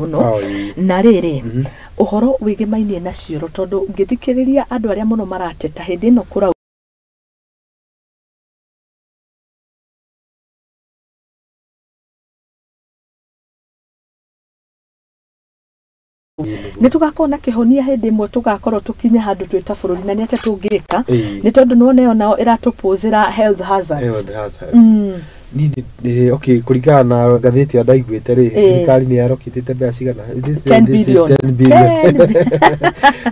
muno na riri uhoro wigimainie na cioro tondu ngithikiriria andu aria muno marateta hindi no kura ni tugakona kihonia hindi imwe tugakorwo tukinye handu twita bururi na ni ate tungirika ni tondu nuone yo nao iratupozera health hazards okay kuringana na gatheti ya ndaiguite ri thirikari ni yarokitite mbeca cigana 10 billion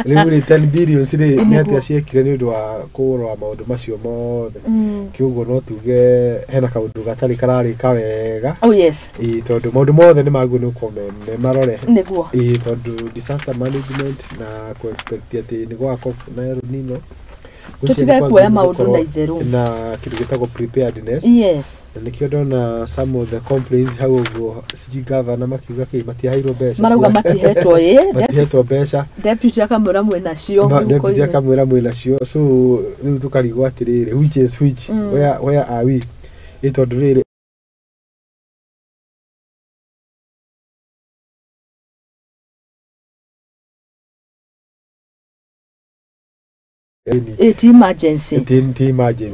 riu ni 10 billion ri ni ati aciekire ni undu wa kurwa maundu macio mothe kiugo no tuge hena kaundu gatari kararika wega tondu maundu mothe ni maguo ni komeme marore niguo tondu disaster management na ku expect ati ni gwako na Elnino tutire kuoya maundu na itheru na kindu gitagwo preparedness nikio ndona some of the complaints how uguo siji governor makiuga ki matiahairwo mbeca marauga matihetwo mbeca deputy akamwira mwena cio deputy akamwira mwena cio so riu tukarigwo atiriri which is which where are we itondu riri emergency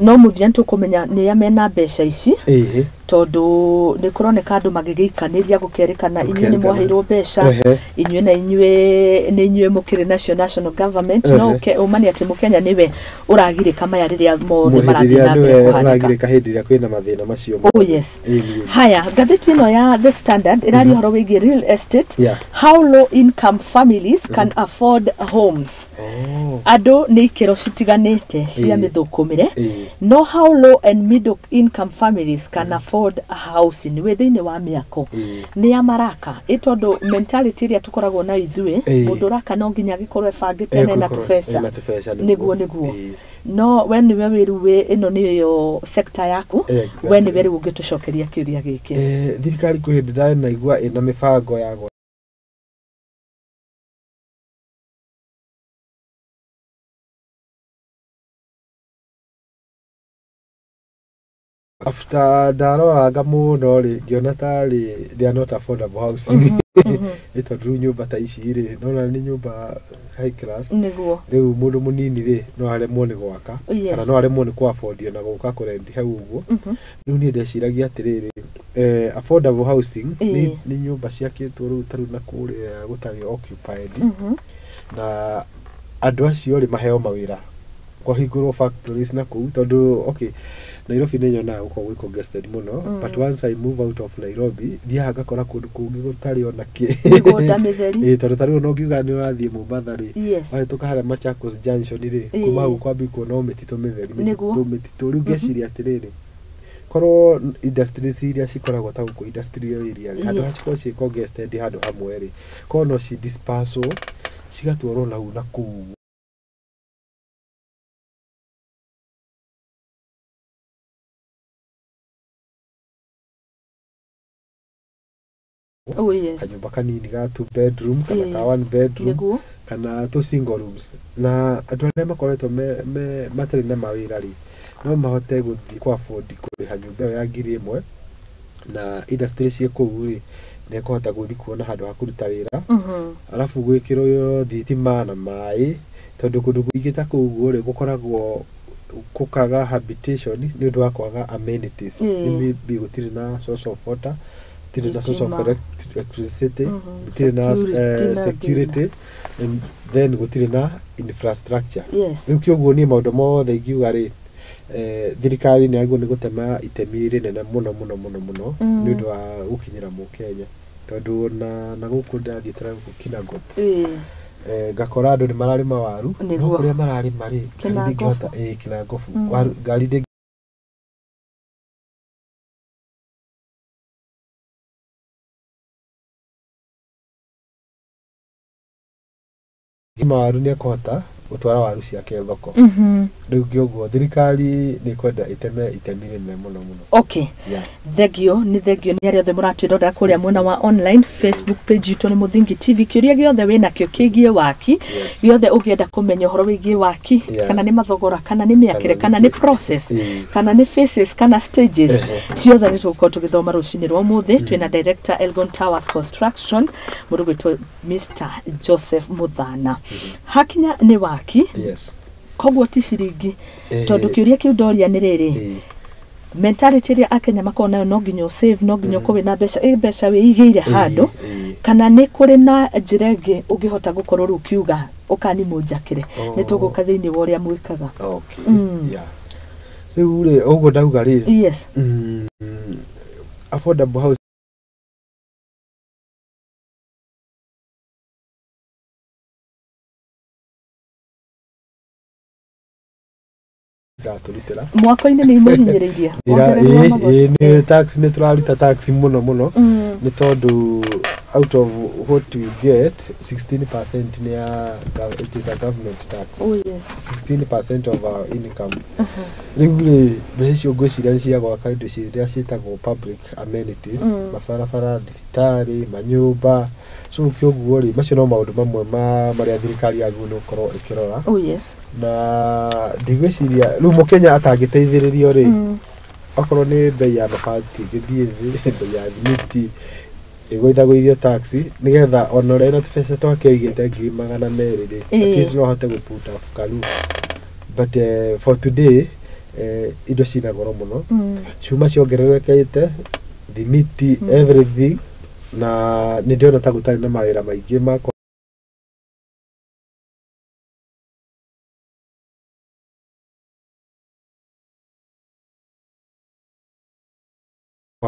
no muthia ntukumenya ni amena mbeca ici tondu ni kuroneka andu magigikaniria gukerikana inyuĩ ni mwaheirwo mbeca inyuĩ na inyuĩ mukiri national government no umani ati mukenya niwe uragirika maya riria mothe marathina mbere uragirika hindi ria kwina mathina macio haya gatheti ino ya The Standard irari horo wigi real estate how low income families can afford homes andu ni ikiro citiganite cia mithukumire no how low and middle income families can afford a house in within wa miako ni amaraka itondu mentality iria tukoragwo na ithuĩ mundu raka no nginya gikorwe bangite na tubesa niguo no when we wiruwe ino ni yo sector yaku when we riu ngitucokeria kiuria giki thirikari kuhindira na igwa ina mibango ya after daroranga muno ri ngiona tari they are not affordable housing itondu nyumba ta ici ri nona ni nyumba high class riu mundu munini ri no aremwo ni gwaka kana no aremwo ni ku afford na guka kurendi hau uguo riu ni ndeciragia atiriri affordable housing ni nyumba ciakitwo riu taru na kuria gutari occupied na andu acio ri maheo mawira kwa hingurwo factories na kuu tondu okay Nairobi ni nyona uko we congested muno but once I move out of Nairobi dia gakora kundu kungi gutari ona ki ngoda mitheri tondu tari no ngiuga ni urathie Mombasa ri tuka hara Machakos Junction ri kuma uko ambiko no mitito mitheri mitito riu ngeciria atiriri koro industries iria cikoragwo ta guko industrial area ri handu haciko ci congested handu hamwe ri kono ci dispersal cigatwarwo na una kuu kanyumba kanini ga 2 bedroom kana ka 1 bedroom kana to single rooms na andu aria makoretwo matari na mawira ri no mahote guthii kwa afford kuriha nyumba ya 1,000 na industry cia kuu ri ne kuhota guthii kuona handu ha kuruta wira alafu gwikirwo yo thitima na mai tondu kundu kuigita kuu ri gukoragwo kukaga habitation ni undu wa kwaga amenities ni gutiri na source of water tiri na source of electricity tiri na security and then gutiri na infrastructure ukioguo ni maundu mothe ingiuga ri thirikari ni agu ni gutema itemi rinene muno ni undu wa gukinyira mu Kenya tondu na guku ndathie travel kinago ngakora andu ni mararima waru no kuria mararima ri kinago ngari mawaru ni akohota utwara waru ciake thoko riu ngioguo thirikari ni kwenda iteme itemire muno okay thegio ni ari othe muratwirora kuria mwena wa online Facebook page itu ni Muthingi TV kiuria giothe wina kio kigie Waaki giothe ugienda kumenya horo wigie Waaki kana ni mathogora kana ni miakire kana ni process kana ni phases kana stages ciothe ni tuko tugithoma rucini rwa muthi twina director Elgon Towers Construction murugitwo Mr Joseph Muthama hakinya ni Waaki kogwo ti ciringi tondu kiuria kiu ndoria ni riri mentality ria akenya makona no nginyo save no nginyo kuwe na mbeca wiigire handu kana ni kuri na njirenge ungihota gukorwo ru kiuga ukani munjakire ni tuguka thiini wa uria mwikaga riu ri ugo ndauga ri affordable house mwako-ini ni muhinyiririe ni tax ni turaruta tax muno ni tondu out of what we get 16% ni it is a government tax 16% of our income riu becio ngwiciria cia gwaka indo ciria cietagwo public amenities mabarabara thibitari manyumba so kioguo ri macio no maundu mamwe maria thirikari yagu no korwo ikirora na ndigwiciria riu mukenya atangiteithiririo ri akorwo ni bei ya mabati githie bei ya miti igwithagwithio taxi nigetha onore na tufece twakeigite 200,000 ri at least no hote guputa fukaru but for today indo cina goro muno chuma ciongererekete thimiti everything na ni ndiona ta gutari na mawira maingi mako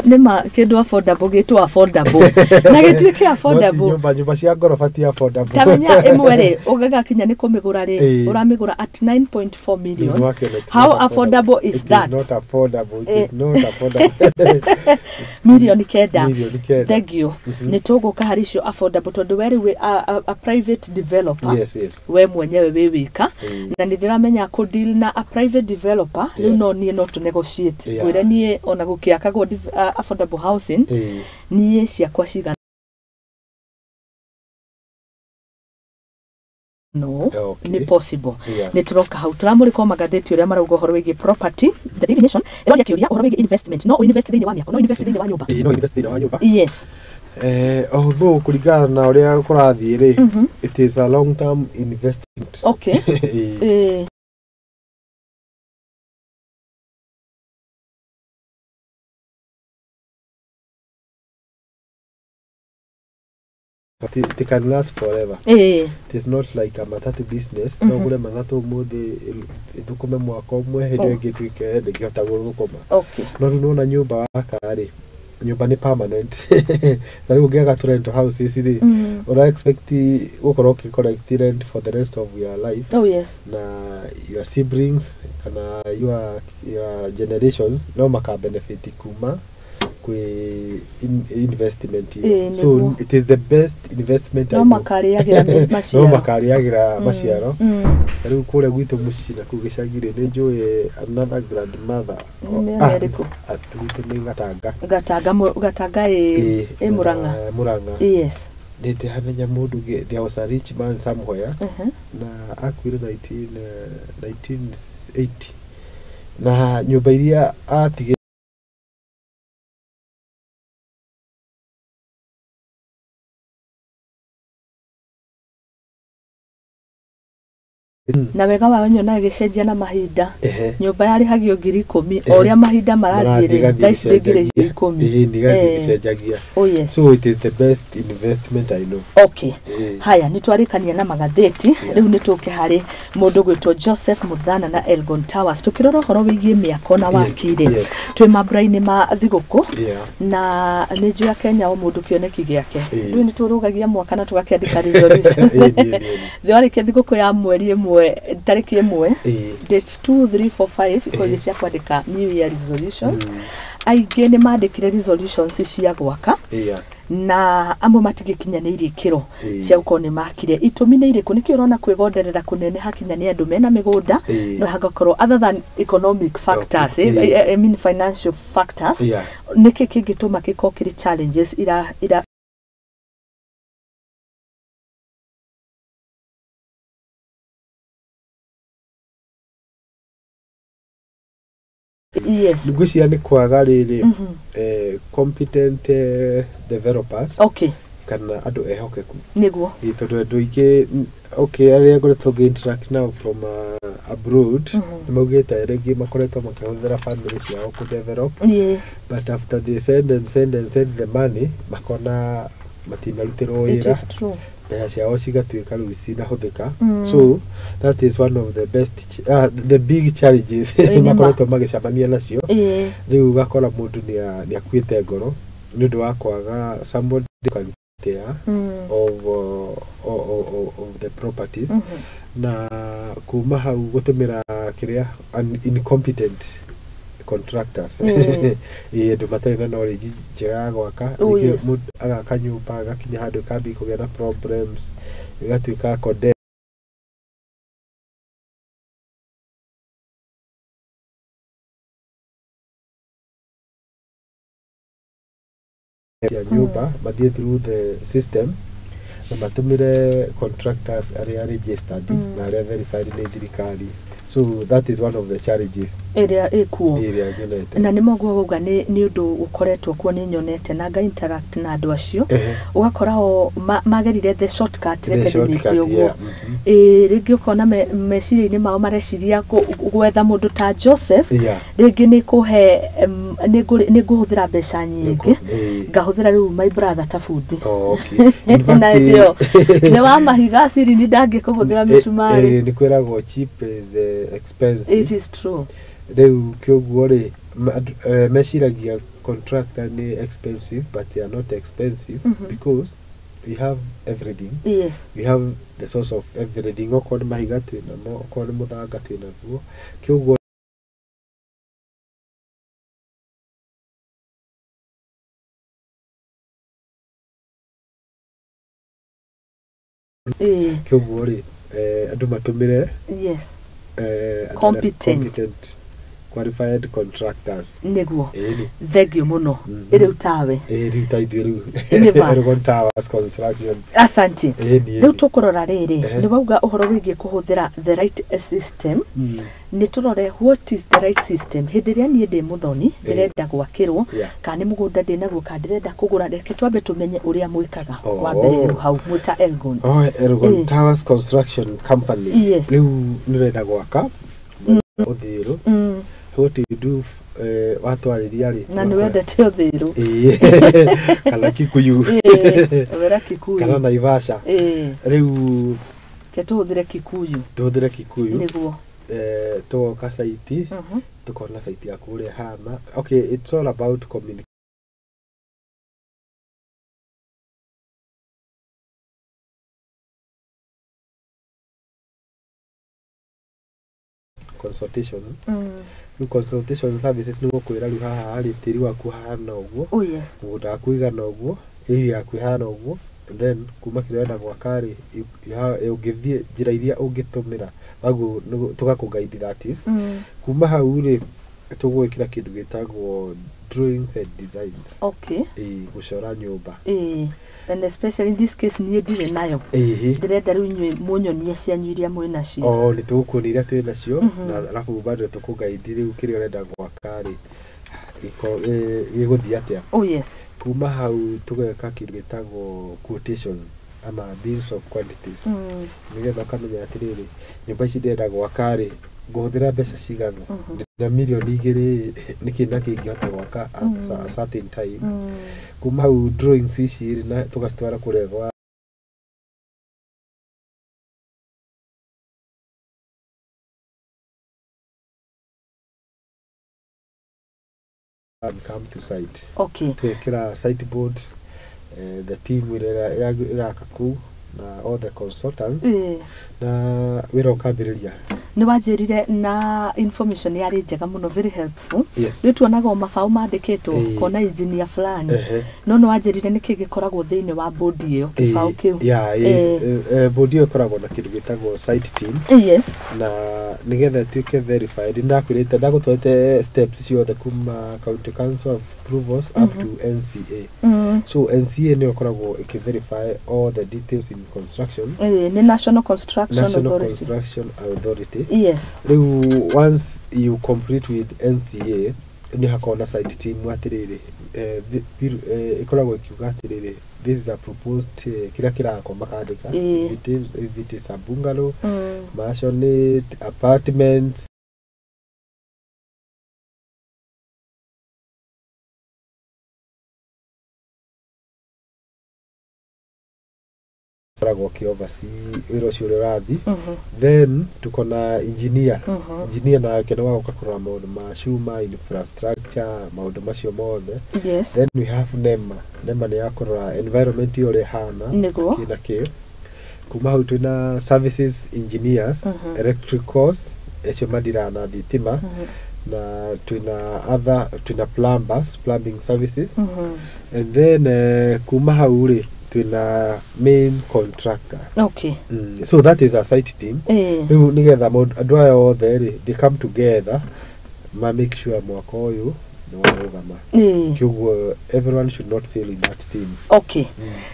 Nema kindu affordable gitu affordable na gituike affordable nyumba cia ngoroba ti affordable tamenya imwe ri ugaga kinya ni kumigura ri uramigura at 9.4 million how affordable is that? It is not affordable. It is not affordable. Million keda thank you ni tuguka haricio affordable tondu weri we a private developer we mwenyewe we wika na ndiramenya ku deal na a private developer you know ni no to negotiate wira ni ona gukiakagwo affordable housing ni ciakwa ciga no ni possible ni turoka hau turamurikwa magatheti uria marauga horo wigi property the Daily Nation eroria kiuria horo wigi investment no invest in wa miako no invest in wa nyumba no invest in wa nyumba although kuringana na uria kurathie ri it is a long term investment but it can last forever. It is not like a matatu business. No gure matatu muthi dukume mwaka umwe hendo ngituike ndingihota gukoma. No nuna nyumba waka ri nyumba ni permanent. Tari ungiaga to rent house ri ora expect gukorwo collect rent for the rest of your life. Na your siblings kana your generations no maka benefit kuma investment so it is the best investment no makariagira maciaro riu kure gwitu mucina kugicagire ni njui another grandmother gatanga Muranga ndete hamenya mundu there was a rich man somewhere na akwire 1980 na nyumba iria atige na wega wa nyona gicenjia na mahinda nyumba yari hagio 10,000 oria mahinda marathire daisi digire 10,000 gicenjagia so it is the best investment I know haya nitwarikania na magatheti riu nituke hari mundu gwitwo Joseph Muthama na Elgon Towers tukirora horo wigie miako na wakire twi mabraini ma thiguku na ni njua Kenya o mundu kioneki giake riu niturugagia mwaka na tugakiandika resolution thiori thiguku ya mweri imwe tariki imwe date 2 3 4 5 ikoje cia kwandika new year resolutions aingĩ nĩ mandĩkire resolutions cia gwaka na amwe matigikinyanĩirie ikĩro cia gũkorwo nĩ makire. Itũmi nĩ irĩkũ? Nĩkĩo ũrona kwĩgonderera kũnene hakinya nĩ andũ mena mĩgũnda no hagakorwo other than economic factors, I mean financial factors, nĩkĩ kĩngĩtũma gĩkorwo kĩrĩ challenges ira yes. Ngwĩciria nĩ kwaga rĩrĩ competent developers. Okay. Kana andũ ehokeku. Nĩguo. Tondũ andũ aingĩ arĩa ngoretwo ngĩ-interact nao from abroad nĩ maugĩte rĩngĩ makoretwo makĩhũthĩra family ciao kũ-develop, but after they send the money makona matinarutĩrwo wĩra. It is true. Mbeca ciao cigatuĩka rĩu cinahũthĩka. So that is one of the best the big challenges makoretwo magĩcemania nacio. Rĩu ũgakora mũndũ nĩ akuĩte ngoro nĩ ũndũ wa kwaga somebody can take of the properties. Na kuma hau gũtũmĩra kĩrĩa incompetent contractors. Andũ matarĩ na knowledge njega ya gwaka, agaka nyũmba agakinya handũ kambi kũgĩa na problems, igatuĩka condemn ya nyũmba mathiĩ through the system na matũmĩre contractors arĩa registered na arĩa verified nĩ thirikari. So that is one of the challenges area ikuo nyonete. Na nĩ moguo wauga nĩ ũndũ ũkoretwo kuo nĩ nyonete na nga interact na andũ acio ũgakora o magerire the shortcut repetimate ũguo. Rĩngĩ ũkona meciria-inĩ mao mareciria gwetha mũndũ ta Joseph, rĩngĩ nĩ kũhe nĩ ngũhũthĩra mbeca nyingĩ ngahũthĩra rĩu my brother ta bundi. Na ndio nĩ wa mahiga siri ni ndangĩkũhũthĩra mĩcumarĩ. Nĩ kwĩragwo cheap is expensive. It is true. Rĩu kĩoguo rĩ meciragia contractor nĩ expensive, but they are not expensive because we have everything. Yes. We have the source of everything. Okorwo nĩ mahiga twĩnamo, okorwo nĩ mũthanga twĩnaguo. Kĩoguo kĩoguo rĩ andũ matũmĩre competent qualified contractors. Nĩguo. Thengio mũno. Rĩu tawe. Rĩu ta ithuĩ rĩu Elgon Towers Construction. Asante. Rĩu tũkũrora rĩrĩ nĩ wauga ũhoro wĩgiĩ kũhũthĩra the right system. Nĩ tũrore what is the right system. Hĩndĩ ĩrĩa niĩ ndĩ mũthoni ndĩrenda gwakĩrwo kana nĩ mũgũnda ndĩnaguo kana ndĩrenda kũgũra, reke twambe tũmenye ũrĩa mwĩkaga wa mbere rĩu hau mwĩta Elgon. Elgon Towers Construction Company. Rĩu nĩrenda gwaka ũthĩĩro. What do you do watwarĩria rĩ? Na nĩ wendete ũthĩĩro. Kana Kikuyu. Wera Kikuyu. Kana Naivasha. Rĩu ke tũhũthĩre Kikuyu. Tũhũthĩre Kikuyu. Nĩguo. Tũgoka saiti. Tũkona saiti yaku ũrĩa hana. Okay, it's all about communication. Consultation. Consultation services nĩ gũkwĩra rĩu haha rĩ tĩri waku hana ũguo. Mũgũnda waku igana ũguo, area yaku ihana ũguo, and then kuma kĩrĩa ũrenda gwaka rĩ ũngĩthiĩ njĩra iria ũngĩtũmĩra waguo tũgakũguide that is. Kuma hau rĩ tũgwĩkĩra kĩndũ gĩtagwo drawings and designs. Gũcora nyũmba. And especially in this case niĩ ndirĩ nayo. Ndĩrenda rĩu inyuĩ mũnyonie cianyu iria mwĩ nacio. Nĩ tũgũkuonia iria twĩ nacio na alafu bado tũkũguide rĩu kĩrĩa ũrenda gwaka rĩ gĩgũthiĩ atĩa. Kuma hau tũgeka kĩndũ gĩtagwo quotation ama bills of quantities. Nĩgetha ũkamenya atĩrĩrĩ nyũmba ici ndĩrenda gwaka rĩ ngũhũthĩra mbeca cigana na mirioni 2 nĩkĩ na kĩngĩhota gwaka at a certain time. Kuma hau drawings ici na tũgacitwara kũrĩa gwa come to site. Twekĩra site boards, the team ĩraka kũu na all the consultants na wĩra ũkambĩrĩria. Nĩ wanjĩrire na information yarĩ njega mũno, very helpful. Yes. Rĩu tuonaga mabaũ mandĩkĩtwo kona engineer fulani. No nĩ wanjĩrire nĩkĩ gĩkoragwo thĩinĩ wa bodi ĩyo kĩbaũ kĩu. Bodi ĩyo ĩkoragwo na kĩndũ gĩtagwo site team. Yes. Na nĩgetha ĩtuĩke verified, ndagũtwarĩte steps ciothe kuma county council approvals up to NCA. So NCA nĩyo ĩkoragwo ĩkĩverify all the details in construction. Nĩ National Construction Authority. Yes. Rĩu once you complete with NCA, nĩ hakoragwo na site team atĩrĩrĩ, ĩkoragwo ĩkiuga atĩrĩrĩ, this is a proposed kĩrĩa kĩrakwo makandĩka, if it is a bungalow, maisonette, apartments, koragwo kĩovaci wĩra ũcio ũrĩa ũrathi. Then tuko na engineer. Engineer nake nĩ wagoka kũrora maũndũ ma cuma, infrastructure, maũndũ macio mothe. Yes. Then we have NEMA. NEMA nĩ ya kũrora environment ĩyo ũrĩa ĩhana kĩna kĩ. Kuma hau twĩna services engineers, electricals, acio mathiraga na thitima, na twĩna plumbers, plumbing services. And then kuma hau rĩ twina main contractor. Okay. So that is a site team. Rĩu nĩgetha andũ aya othe rĩ, they come together ma make sure mwaka ũyũ nĩ warũgama. Kĩoguo everyone should not fail in that team. Okay.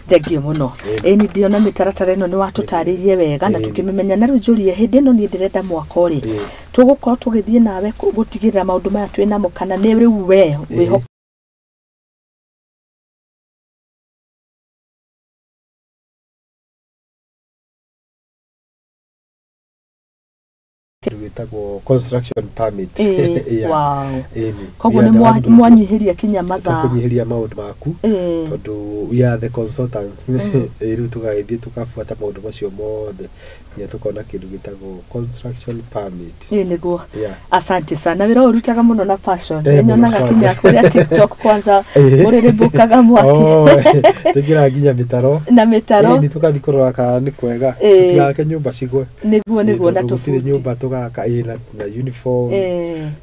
Thengiũ mũno. Nĩ ndĩona mĩtaratara ĩno nĩ watũtarĩirie wega na tũkĩmĩmenya, na rĩu njũrie hĩndĩ ĩno niĩ ndĩrenda mwaka ũrĩ tũgũkorwo tũgĩthiĩ nawe gũtigĩrĩra maũndũ maya twĩnamo, kana nĩ rĩu we wĩho wĩtagwo construction permit. Wow. Koguo nĩ mwanyihiria kinya mathaa. Kũnyihiria maũndũ maku tondũ we are the consultants. Rĩu tũgagĩthiĩ tũkabuata maũndũ macio mothe nginya tũkona kĩndũ gĩtagwo construction permit. Nĩguo. Asante sana. Wĩra ũrutaga mũno na passion. Nyonaga kinya kũrĩa TikTok kwanza mũrĩrĩmbũkaga mwaki. Tũkĩra nginya mĩtaro. Na mĩtaro. Nĩ tũgathiĩ kũrora kana nĩ kwega. Tũtigake nyũmba cigwe. Nĩguo na tũbuti nyũmba tũgaka na uniform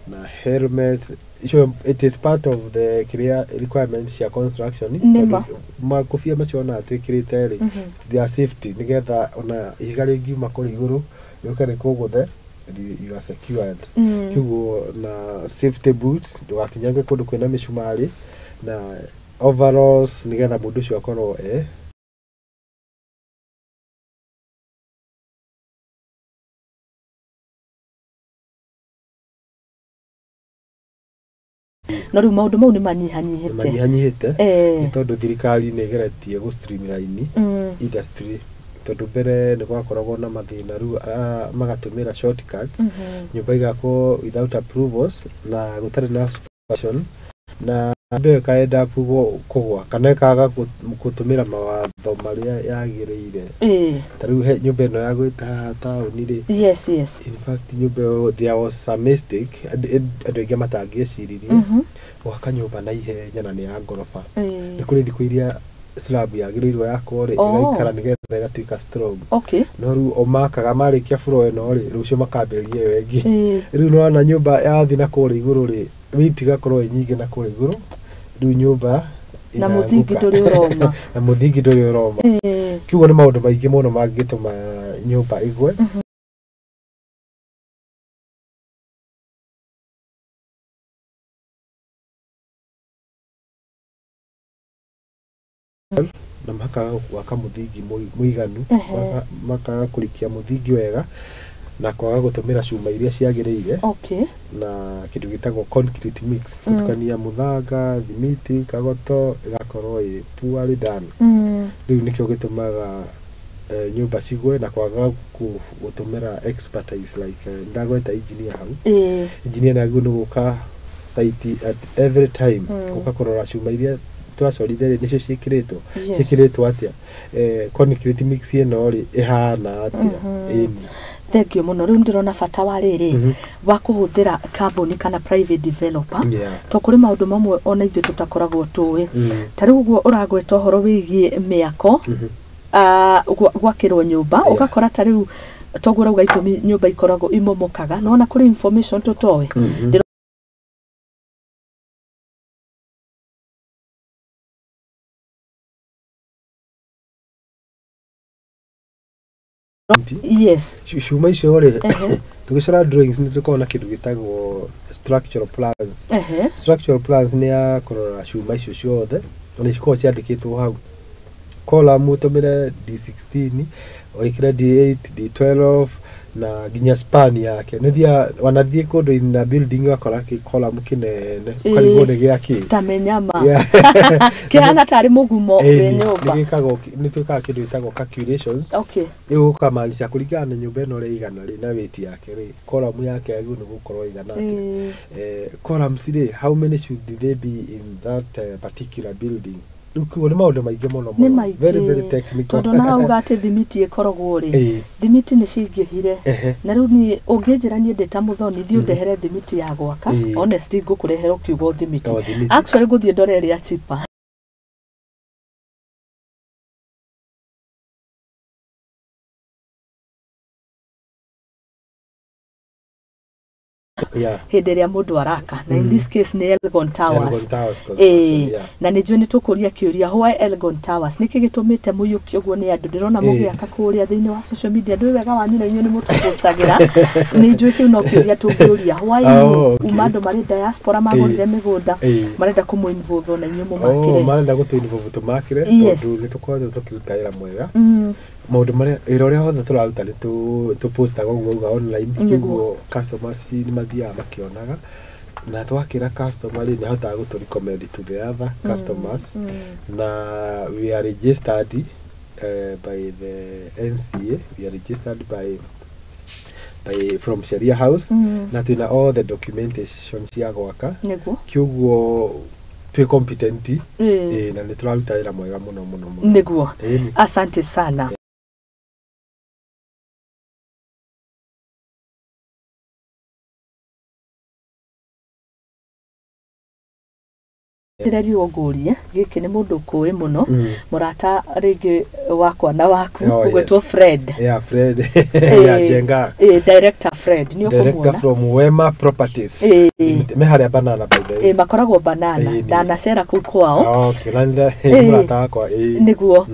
na helmets. So it is part of the requirements cia construction. Makobia macio na twĩkĩrĩte rĩ, their safety nĩgetha ona ihiga rĩngiuma kũrĩ igũrũ rĩũke rĩkũgũthe, you are secured. Kĩoguo na safety boots, ndũgakinyange kũndũ kwĩna mĩcumarĩ, na overalls nĩgetha mũndũ ũcio akorwo no rĩu maũndũ mau nĩ manyihanyihĩte nĩ tondũ thirikari nĩ ĩgeretie gũ-streamline industry, tondũ mbere nĩ gwakoragwo na mathĩna, rĩu magatũmĩra shortcuts, nyũmba igakwo without approvals na gũtarĩ na supervision, na mbere ĩkaenda kũgwa kana ĩkaga gũtũmĩra mawatho marĩa yagĩrĩire. Ta rĩu nyũmba ĩno ya gwĩta taũni rĩ, in fact nyũmba ĩyo there was a mistake, andũ aingĩ matangĩeciririe gwaka nyũmba na ihenya na nĩ ya ngoroba. Nĩ kũrĩ thikũ iria slab yagĩrĩirwo yakwo rĩ ĩgaikara nĩgetha ĩgatuĩka strong. No rĩu o makaga marĩkia floor ĩno rĩ, rũciũ makambĩrĩria ĩyo ĩngĩ. Rĩu nĩwona nyũmba yathiĩ na kũrĩa igũrũ rĩ, wĩiti igakorwo ĩ nyingĩ na kũrĩa igũrũ, rĩu nyũmba na mũthingi ndũrĩ ũroma. Na mũthingi ndũrĩ ũroma. Kiugo nĩ maũndũ maingĩ mũno mangĩtũma nyũmba ĩgwe. Na makaga gwaka mũthingi mũiganu, makaga kũrikia mũthingi wega na kwaga gũtũmĩra cuma iria ciagĩrĩire, na kĩndũ gĩtagwo concrete mix, tũtukania mũthanga, thimiti, kagoto, ĩgakorwo ĩ poorly done. Rĩu nĩkĩo gĩtũmaga nyũmba cigwe na kwaga gũtũmĩra expertise like ndagweta engineer hau. Engineer nagwo nĩ gũka site at every time gũka kũrora cuma iria twacorithia nĩcio ciĩkĩrĩtwo atĩa, concrete mix ĩno rĩ ĩhana atĩa. Thengiũ mũno. Rĩu ndĩrona bata wa rĩrĩ wa kũhũthĩra kambuni kana private developer, to kũrĩ maũndũ mamwe ona ithuĩ tũtakoragwo tũĩ. Ta rĩu ũguo ũragweta ũhoro wĩgiĩ mĩako gwakĩrwo nyũmba, ũgakora ta rĩu toguo rauga itumi nyumba ikoragwo imomokaga no na kuri information tutowe yes shuma icio ri tugicora drawings ni tukona kindu gitagwo structural plans structural plans ni ya kurora shuma icio ciothe ni cikorwo ciandikitwo hau column utumire D16 oikira D8 D12 na ginya span yake nithia wanathie kundu na building wakora ki column kinene kalibone giaki tamenyama kihana tari mugumo we nyumba ni twikaga kindu gitagwo calculations okay iu kamaanisha kuringana na nyumba ino ri igana ri na weight yake ri column yake agu ni gukorwo igana yake columns ri how many should they be in that particular building Luku ni maundu maingi muno very technical tondu na uga ati thimiti ikoragwo ri thimiti ni cingihire na riu ni unginjira ni ndeta muthoni thi undehere thimiti ya gwaka honestly ngukurehera kiugo thimiti actually guthie ndore ria chipa hindi ria mundu araka na in this case ni Elgon Towers na ni jwe ni tukuria kiuria why Elgon Towers niki gitumite muyuki uguo ni andu ndirona mugiaka kuria thiini wa social media ndu wega wanyu na inyu ni mutupostagira ni jwe kiu no kiuria tungiuria why umando mari diaspora magurire migunda marenda kumu involve na inyu mumakire marenda gutu involve tumakire tondu nitukorwo tukiruta wira mwega maundu maria ira uria hothe turaruta ni tu posta guguo online kiguo customers ni mathia makionaga na twakira customer ni hota gutu recommend to the other customers na we are registered by the NCA we are registered by from Sharia House na tuna all the documentation cia gwaka kiguo twi competent na ni turaruta wira mwega muno niguo asante sana Ndereti ogurie giki ni mundu kuwi muno murata ringi wakwa na waku ugwetwo Fred Fred Jenga director Fred ni ukumwona director from Wema Properties me haria banana by the way makoragwo banana dana cera ku kwao okay nanda murata wakwa niguo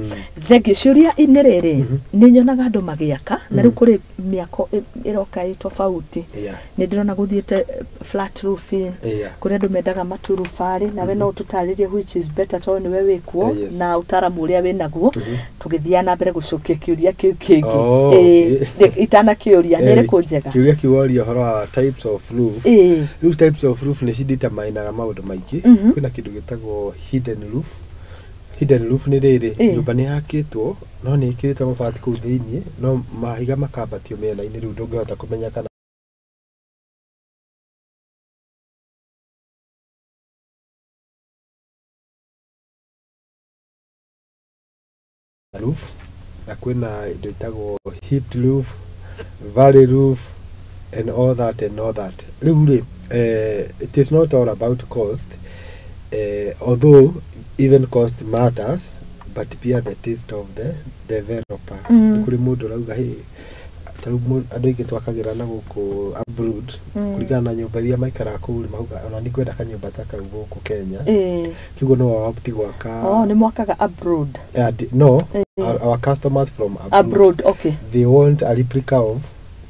thegi ciuria iniriri ni nyonaga andu magiaka na riu kuri miako iroka tofauti ni ndirona guthiete flat roofing kuri andu mendaga maturufari na we no tutaririe which is better to ni wewe kuo na utaramu uria we naguo tugithia na mbere gucokia kiuria kiu kingi itana kiuria nere kunjega kiuria kiworia horo wa types of roof types of roof ni cidetermine maundu maingi kwina kindu gitagwo hidden roof ni riri nyumba ni yakitwo no ni ikirite mabati ku thiini no mahiga makabatio mena ini riu ndungihota kumenya kana roof na kwina indo itagwo hipped roof valley roof and all that riu it is not all about cost although even cost matters but pia the taste of the developer kuri mundu rauga he taru andu ingi twakagira na guku abroad kurigana na nyumba iria maikara ku mauga ona ni kwenda kanyumba taka guku Kenya kigo no wapti gwaka ni mwakaga abroad no our customers from abroad okay they want a replica of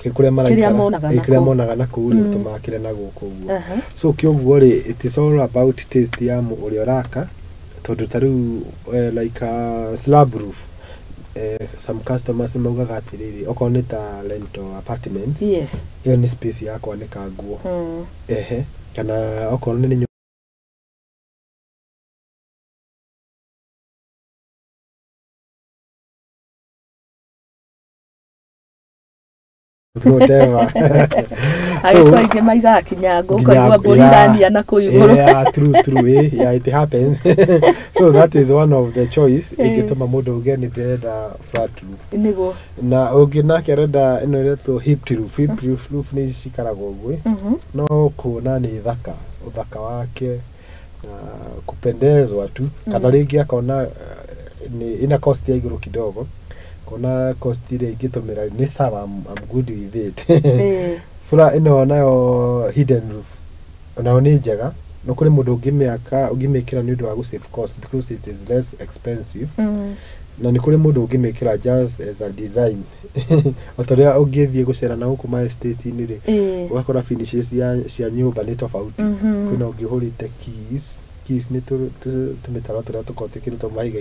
kikuria maraikara monaga na kuuri tumakire na guku guo so kioguo ri it is all about taste ya mu uri oraka tondu taru like a slab roof some customers maugaga atiriri okoneta rental apartments iyo ni space ya kwanika nguo kana okonne ni whatever so I get my kinyago kwa bonirania na kuiguru true it happens so that is one of the choice igituma mundu ugeni ndenda flat roof nigo na ugina kerenda ino ireto hipped roof ni cikarago gwe no kuona ni uthaka wake na kupendezwa tu kana ringi akona ni ina cost ya iguru kidogo. Kuna cost ile igitumira ni sawa, I'm good with it. Fura ino nayo hidden roof. Ona ni njega. No kuri mundu ungimekira ni undu wa save cost because it is less expensive. Na ni kuri mundu ungimekira just as a design. Otoria ungithie gucera na huku ma estate ni ri. Ugakora finishes cia nyumba ni tofauti. Kuna ungihurite keys ni tumitaro turia tukotikirito mahiga.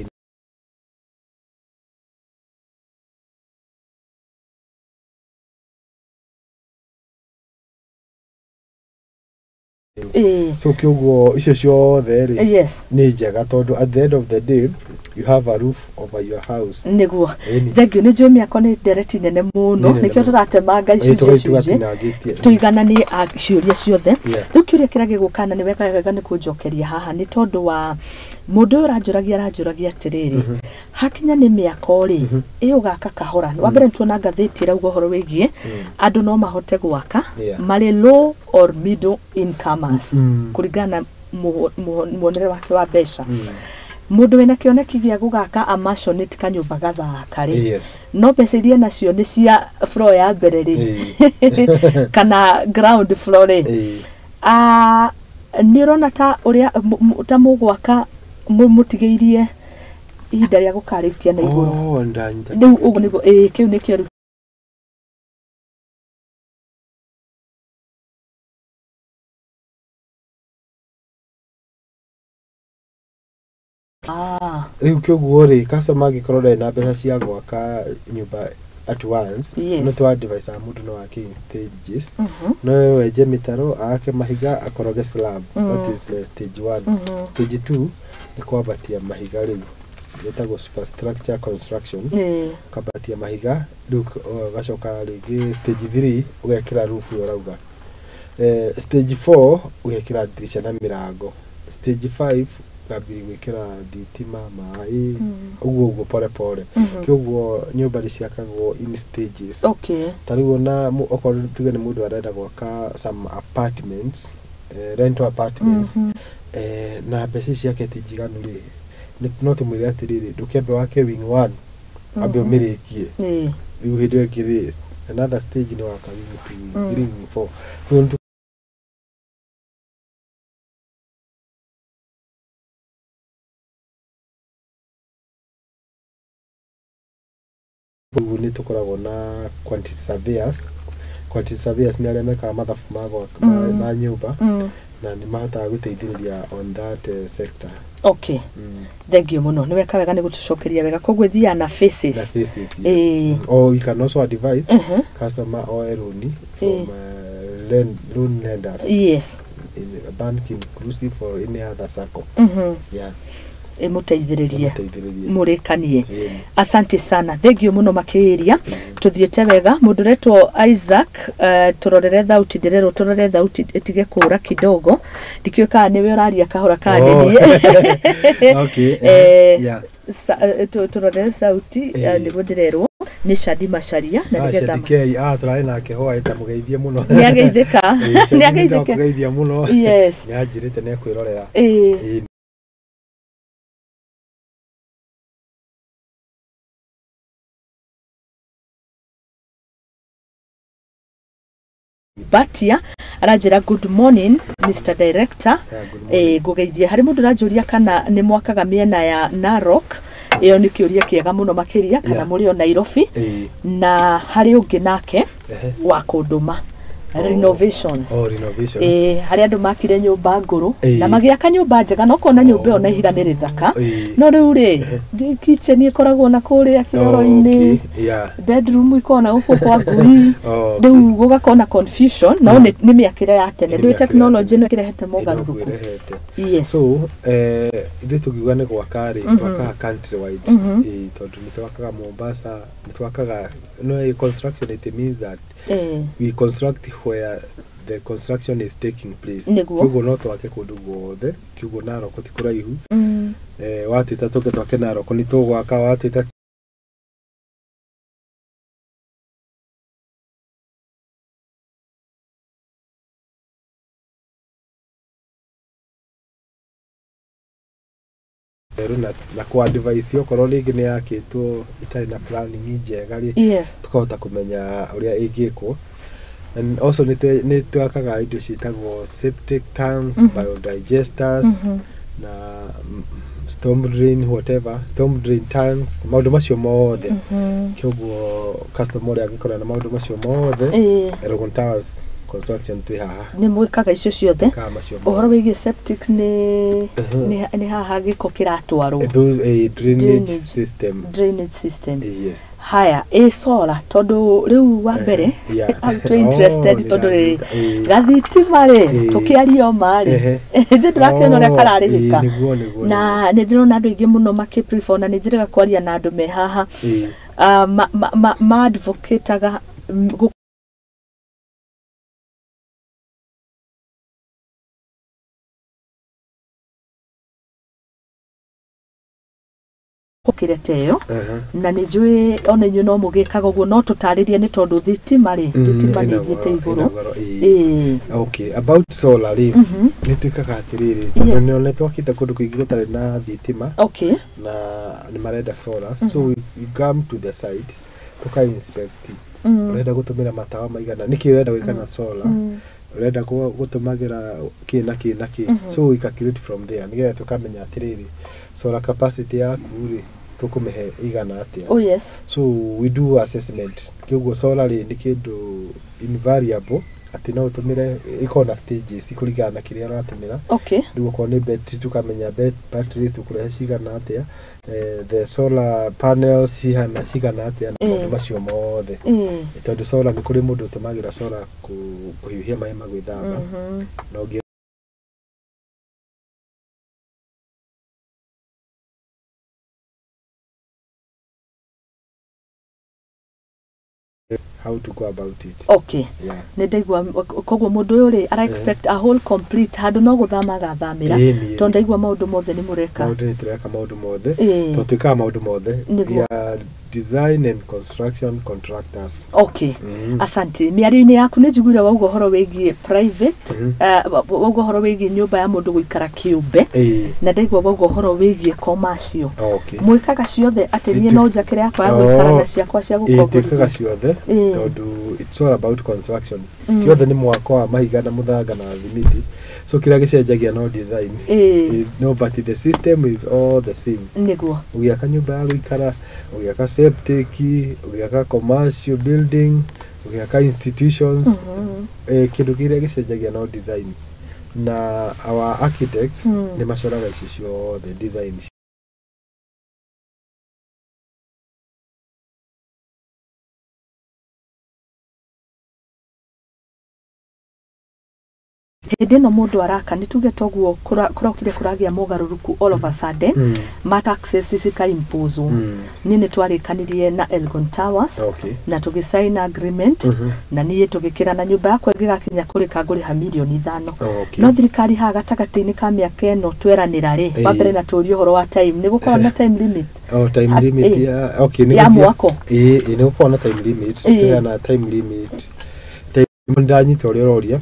So kiugo icio ciothe ri ni njega tondu at the end of the day you have a roof over your house. Niguo thengio ni njui miako ni ndereti nene muno nikio turatemanga icunjĩ tuigananie ciũria ciothe riu kiũria kĩrĩa gĩgũkana nĩ wega nĩ kũnjokeria haha nĩ tondu wa mundu aranjũragia atirĩrĩ hakinya nĩ mĩako ri ĩũgaka kahora wa mbere tuona ngathĩti ĩrauga ũhoro wĩgiĩ andũ no mahote gwaka marĩ low or middle incomers kuringana muonere wake wa mbeca. Mundu wena kioneki gĩa gũgaka amashonete kanyumba gathaka ri no mbeca iria nacio nĩ cia floor ya mbere ri kana ground floor ri nĩ ũrona ta ũrĩa ta mũgwaka mũtigĩirie ihinda rĩa gũkarĩkia na igũrũ rĩu ũguo nĩguo kĩu nĩkĩo riu kioguo ri customer gikorwo ndari na mbeca cia gwaka nyumba at once no to advice mundu no wake in stages no wenje mitaro ake mahiga akoroge slab that is stage 1 stage 2 ni kwabatia mahiga riu getagwo superstructure construction kabatia mahiga riu gacoka rigi stage 3 ugekira roof urauga stage 4 ugekira dirisha na mirango stage 5 kabiri gwikira thitima mai uguo pole pole kioguo nyumba ciakagwo in stages. Tariu na okorwo tuge ni mundu arenda gwaka some apartments rental apartments na mbeca ciake ti njiganu ri no tumwire atiriri ndukembe wake wing 1 ambe umirikie riu hindu ingĩ another stage ni waka wing 4 ni tukoragwo na quantity surveyors ni arĩa mekaga mathabu ma nyumba na ni mahotaga guteithĩrĩria on that sector. Thengio muno nĩ weka wega nĩ gũtucokeria wega koguo thia na faces or you can also advise customer or loan from loan lenders in a bank inclusive or any other circle muteithĩrĩrie mũrĩkanie. Asante sana thengio muno makĩria tuthiĩte wega mundu retwo Isaac turorere thauti ndirero turorere thauti itige kũra kidogo ndikiũka nĩwe ũraria kahora kanini turorere sauti nĩguo ndirerwo nĩ Shadi Macharia na nĩgetha tũrarĩ nake hoa ĩtamugeithie mũno nĩageithĩka nĩageithia mũno nĩanjĩrĩte nĩekwĩrorera Batia aranjira good morning Mr Director gugeithia hari mundu ranjuria kana ni mwakaga miena ya Narok iyo ni kiuria kiega muno makiria kana muri o Nairobi na hari ungi nake wa kunduma renovations hari andu makire nyumba nguru na magiaka nyumba njega no kona nyumba ona ihira ni rithaka no riu ri kitchen ikoragwo na kuria kioro-ini bedroom ikona uko kwa ngui riu gugakona confusion no ni miakire ya tene ndu technology no kirehete mogaruruku so ithe tugiuga ni gwaka ri twakaga country wide tondu ni twakaga Mombasa ni twakaga no construction it means that we construct where the construction is taking place. Kugo no twake kundu guothe kugo Narok ti kuraihu watita tuke twake Narok ni tugwaka watita na kwa device okorwo ringi ni yakitwo itari na planning njega ri tukahota kumenya uria ingikwo. And also ni twakaga indo citagwo septic tanks, biodigesters na storm drain tanks, maundu macio mothe kyoguo customer angikora na maundu macio mothe Elgon Towers construction twi haha ni mwikaga icio ciothe. Uhoro wigi septic ni haha giko kiratwarwo those drainage system. Yes. Haya solar tondu riu wa mbere I'm too interested tondu gathitima ri tukiario mari ndi ndirakiona ria kararihika na ni ndirona andu ingi muno makiprefer na ni njiraga kwaria na andu me haha ma advocateaga kukireteyo na ni njui ona inyu no mugikaga guo no tutaririe ni tondu thitima ni ngite iguru. Okay, about solar ni twikaga atiriri tondu ni one twakite kundu kuingi gutari na thitima na ni marenda solar so we come to the site tuka inspect urenda gutumira matawa maigana niki urenda gwikana solar urenda gutumagira kina so we calculate from there nigetha tukamenya atiriri solar capacity yaku ri tukumehe igana atia. So we do assessment kyoguo solar ni kindu invariable ati no utumire ikona stages ikurigana na kiria uratumira ndugo ko ni battery tukamenya batteries tukurehe cigana atia the solar panels hana cigana atia na macio mothe tondu solar ni kuri mundu utumagira solar kuhiuhia mai magwithamba no how to go about it. Ndeigwa koguo mundu uri ara expect a whole complete handu no guthamaga thamira to ndeigwa maundu mothe ni mureka maundu ni tureka maundu mothe to twika maundu mothe ya design and construction contractors. Asante miario-ini yaku ni njiguire wauga horo wigie private wauga horo wigie nyumba ya mundu guikara kiumbe na ndeigwa wauga horo wigie commercial mwikaga ciothe ati nie no njakire yakwa ya guikara na ciakwa cia gukomba twikaga ciothe tondu it's all about construction ciothe ni mwako wa mahiga na muthanga na thimiti so kila gicenjagia no design no but the system is all the same niguo ugiaka nyumba ya guikara ugiaka septic ugiaka commercial building ugiaka institutions kindu kiria gicenjagia no design na our architects ni macoraga icio the design hindi no mundu araka ni tuge toguo kurokire kuragia mugaruruku all of a sudden mat access cika impose nini twarikanirie na Elgon Towers na tugisign agreement na niye tugikira na nyumba yakwa gigakinya kuri kaguri ha milioni 5 no thirikari ha gatagati-ini ka miaka eno tweranira ri wambere na turio horo wa time ni gukora na time limit time limit ya ni ya mwako ni gukora na time limit na time limit mundanyi tore roria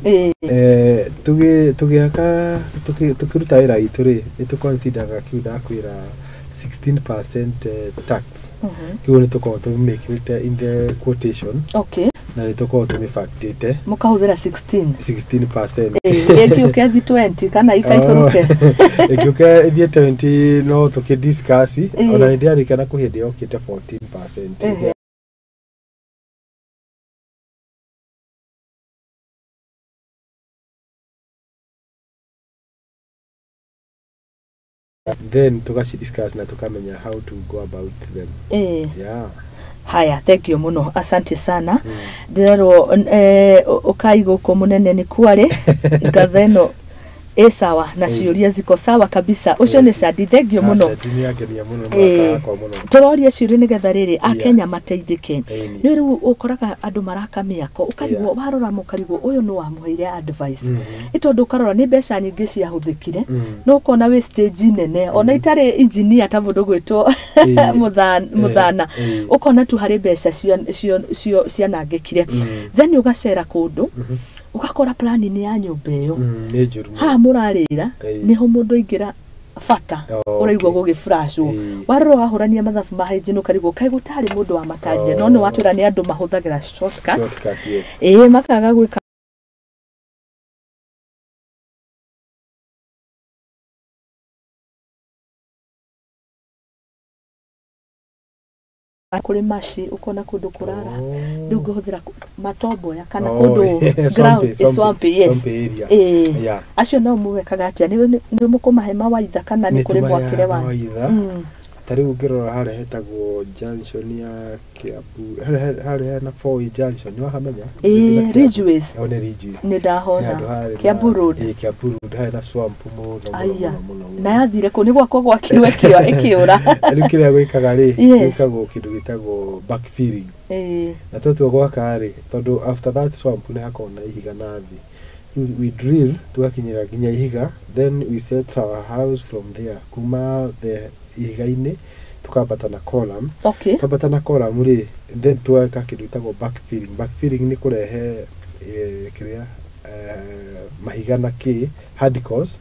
tugiaka tukiruta wira itu ri itu consider ga kiuda kwira 16% tax kiu ni tuko to make it in the quotation na ni tuko to me factite mukahudira 16% ekiuke thi 20 kana ikaituruke ekiuke thi 20 no tuki discuss ona ndi ari kana kuhindi okite 14% then tukashi discuss na tukamenya how to go about them. Haya, thank you muno, asante sana. Ndero ukaigo ko munene ni kware gatheno sawa na ciuria ziko sawa kabisa ucio ni Shadi thengio muno turoria ciuria ni getha riri akenya mateithike ni riu ukoraga andu maraka miako ukarigwo warora mukarigwo uyu no wamuheire advice itondu ukarora ni mbeca nyingi cia huthikire no ukona we stage nene ona itari engineer ta mundu gwitwo muthana ukona tu hari mbeca cia nangikire then ugacera kundu ukakora plan ni ya nyumba iyo ha murarira niho mundu ingira fata uraigwa gugifrashu warro wahurania mathabu mahejinu karigo kai gutari mundu wa matarije no ni watwira ni andu mahuthagira shortcuts makaga gwika kuri mashi ukona kundu kurara ndugo huthira matombo ya kana kundu ground swampy yes acio no muwekaga atia ni mukumahe waitha kana ni kuri mwakire wa tari ugirora hare hetagwo junction ya Kiambu hare na 4 junction ni wahamenya Ridgeways one Ridgeways ni ndahona Kiambu road Kiambu road hare na swamp muno na yathire ko ni gwakwa gwakirwe ikiura ari kire gwikaga ri gwikagwo kindu gitagwo backfilling na toto gwaka ri tondu after that swamp ni hakona ihiga nathi we drill tugakinyira ginya ihiga then we set our house from there kuma the ihiga-ini tukabata na column tukabata na column ri then tuweka kindu gitagwo backfilling ni kurehe kiria mahiga na ki hard course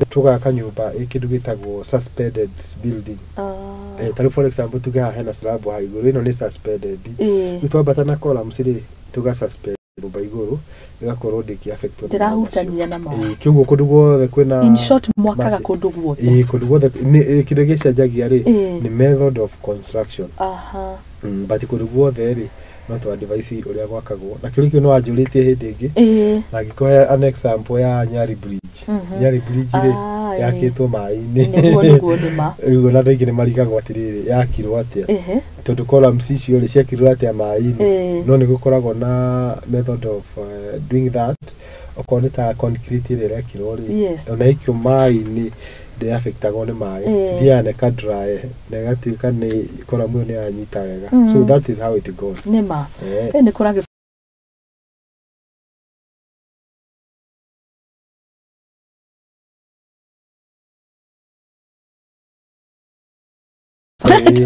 tugaka nyumba ikindu gitagwo suspended building tari for example tugaha hena slab ha iguru ino ni suspended twabata na columns ri tuga suspend nyumba iguru igakorwo ndiki affect ndirahutania na ma kiugo kundu guothe kwina in short mwakaga kundu guothe kundu guothe ni kindu gicenjagia ri ni method of construction but kundu guothe ri no to advice uria gwakagwo na kirikio no anjurite hindi ingi na ngikoya an example ya Nyari bridge ri yakitwo mai-ini niguo na ndoigi ni marigagwo atiriri yakirwo atia tondu columns icio ri ciakirwo atia mai-ini no nigukoragwo na method of doing that okoneta concrete ri rekirwo ri na ikio mai-ini de affectagwo ni mai thiane ka dry negative ni column ni anyita wega so that is how it goes nema ni kurage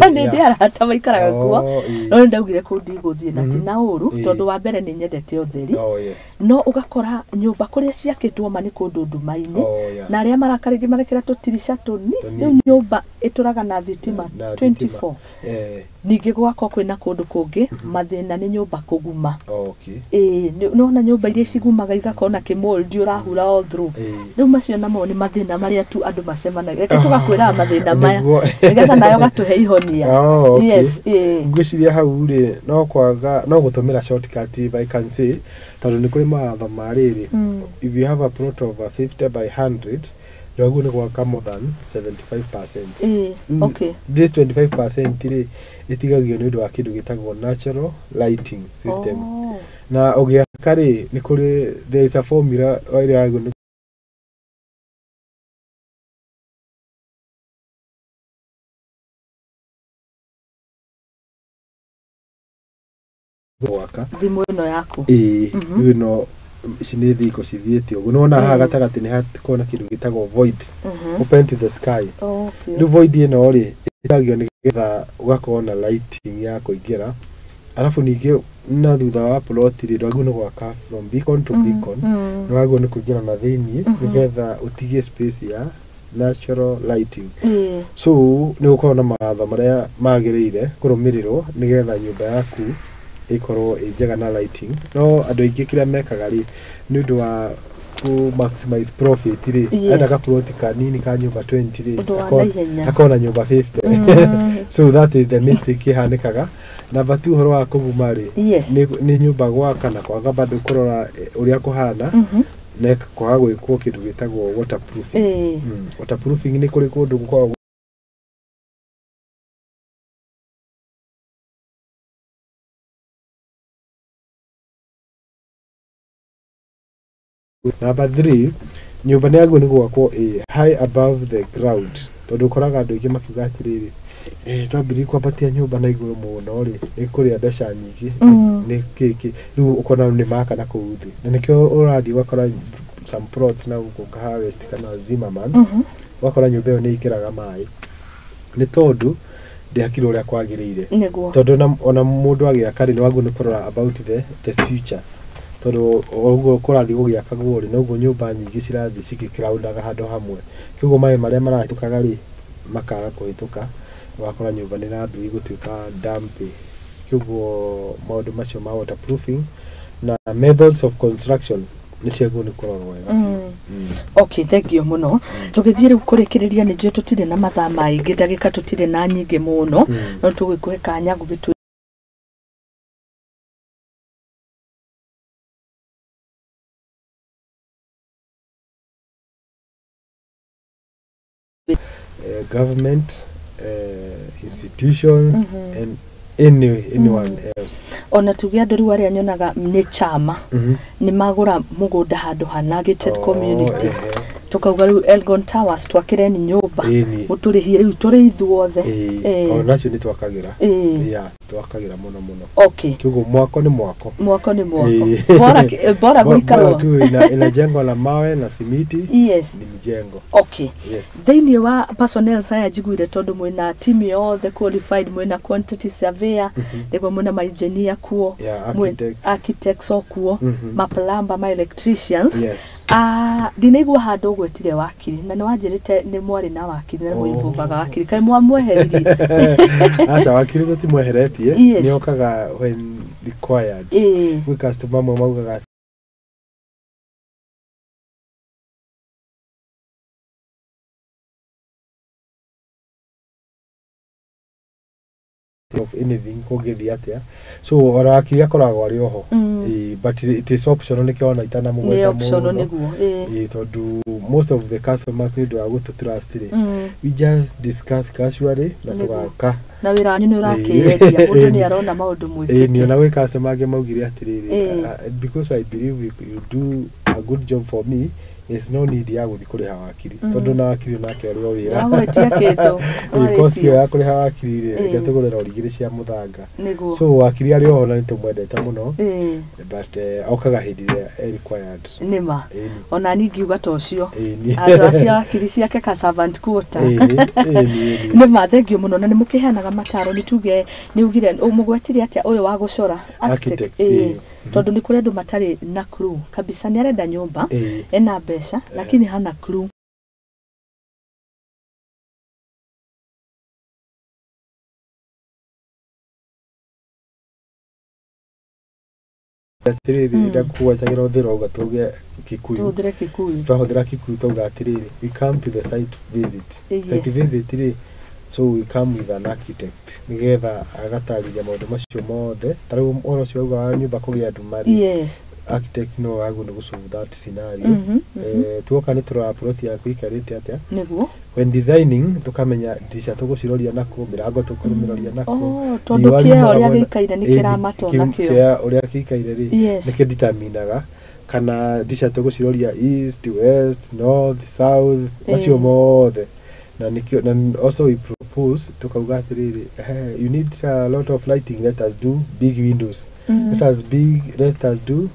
tone ndiara hata maikaraga kuo no ndaugire ku ndiguthie na ti na uru tondu wa mbere ni nyendete utheri no ugakora nyumba kuria ciakitwo ma ni kundu nduma-ini na aria marakaringi marekera tutirisha tuni nyumba ituraga na thitima 24 ningi gwako kwina kundu kungi mathina ni nyumba kuguma no na nyumba iria cigumaga igakona kimoldi urahura all through riu macio namo ni mathina maria tu andu macemanaga tugakwira mathina maya nigetha nayo gatuhe ihonia ngwiciria hau ri no kwaga no gutumira shortcut if I can say tondu ni kuri maatho mariri if you have a plot of 50 by 100 Yogu ni gwaka more than 75%. This 25% ri itigagio ni undu wa kindu gitagwo natural lighting system. Na ugiaka ri ni kuri there is a formula ira yagu gwaka thimu ino yaku ino cini thiko cithiete uguo nona haha gatagati ni hakona kindu gitagwo void open to the sky ni void ino ri itagio ni getha ugakorwo na lighting ya kuingira alafu ningi na thutha wa plot ri rwagu ni gwaka from beacon to beacon rwagu ni kuingira na thiini ni getha utigie space ya natural lighting so ni ukorwo na maatho maria magirire kurumirirwo ni getha nyumba yaku ikorwo ijega na lighting no andu aingi kiria mekaga ri ni undu wa ku maximize profit ri enda ka plot kanini ka nyumba 20 ri akona nyumba 50 so that is the mistake ihanikaga number 2 horo wa kuguma ri ni nyumba gwaka na kwaga bado kurora uria kuhana na kwaga gwikwo kindu gitagwo waterproofing waterproofing ni kuri kundu gukwa Number 3, nyumba ni yagu ni gwakwo high above the ground. Tondu koraga andu aingi makiuga atiriri twambiri kwambatia nyumba na iguru muno ri ni kuria mbeca nyingi ni kiki riu ukona ni maka na kuuthi na nikio urathi wakora some plots na guko harvest kana Zimmerman wakora nyumba yo ni ikiraga mai ni tondu ndihakire uria kwagirire niguo tondu ona mundu agiaka ni wagu ni kurora about the future tondu oguo kurathi gugiaka guri noguo nyumba nyingi cirathi cigikiraundaga handu hamwe kiguo mai maria marahitukaga ri makaga kuhituka wakora nyumba ni rambi gutuika dampi kiguo maundu macio ma waterproofing na methods of construction ni ciaguo ni kurorwo wega. Okay, thank you muno. Tugithie riu kurikiriria ni njue tutire na mathaa maingi ndagika tutire na nyingi muno no tugikuhe kanya gubitu government institutions and anyone else. Ona tuge andu riu aria nyonaga ni chama ni magura mugunda handu hana gated community tukauga riu Elgon Towers twakire ni nyumba muturihie riu turi ithuothe ona cio ni twakagira ya twakagira muno okay kiugo mwako ni mwako bora guikarwo tu ina jengo la mawe na simiti yes ni mjengo okay yes thini wa personnel saya jiguire tondu mwina team yothe qualified mwina quantity surveyor nego mwina ma engineer kuo architects kuo ma plumber ma electricians dinaigua handu gwetire wakiri na ni wanjirite ni mwari na wakiri na muivuvaga wakiri kai mwamweheriri acha wakiri tuti mweheretie ni okaga when required we customer maugaga of anything kugethi atia so ora wakiri akoragwo ari oho but it is optional nikiona itana mugweta muno tondu most of the customers need to go to trust we just discuss casually na tugaka na wira wanyu ni urakiredia mundu ni arona maundu mwiki ni ona we customer age maugire atiriri because I believe you do a good job for me is no need ya guthi kuriha wakiri tondu na wakiri nake ari o wira awetia kindu cost ya kuriha wakiri ri ngatugurira origiri cia muthanga so wakiri ari o na nitumwendete muno but okaga hindi required nima ona ningi uga tocio andu acia wakiri ciake ka servant quarter nima thengio muno na nimukiheanaga mataro nituge ni ugire umugwetiri atia uyu wa gucora architect tondu ni kuri andu matari na crew kabisa ni arenda nyumba ena besha lakini hana crew atiriri ndakuwa tagira uthira ugatuge kikuyu twahuthira kikuyu tauga atiriri we come to the site visit ri so we come with an architect nigetha agatarithia maundu macio mothe tariu ono cio uga nyumba kugia ndumari architect no wagu ni gusolve that scenario tuoka ni tura plot ya kuikarite atia niguo when designing tukamenya disha tuguciroria nako mirango tukurumiroria nako tondu kia oria gikaire ni kiramato nakio oria gikaire ri niki determinaga kana disha tuguciroria east west north south macio mothe na nikio na also we propose tukauga atiriri you need a lot of lighting, let us do big windows let us do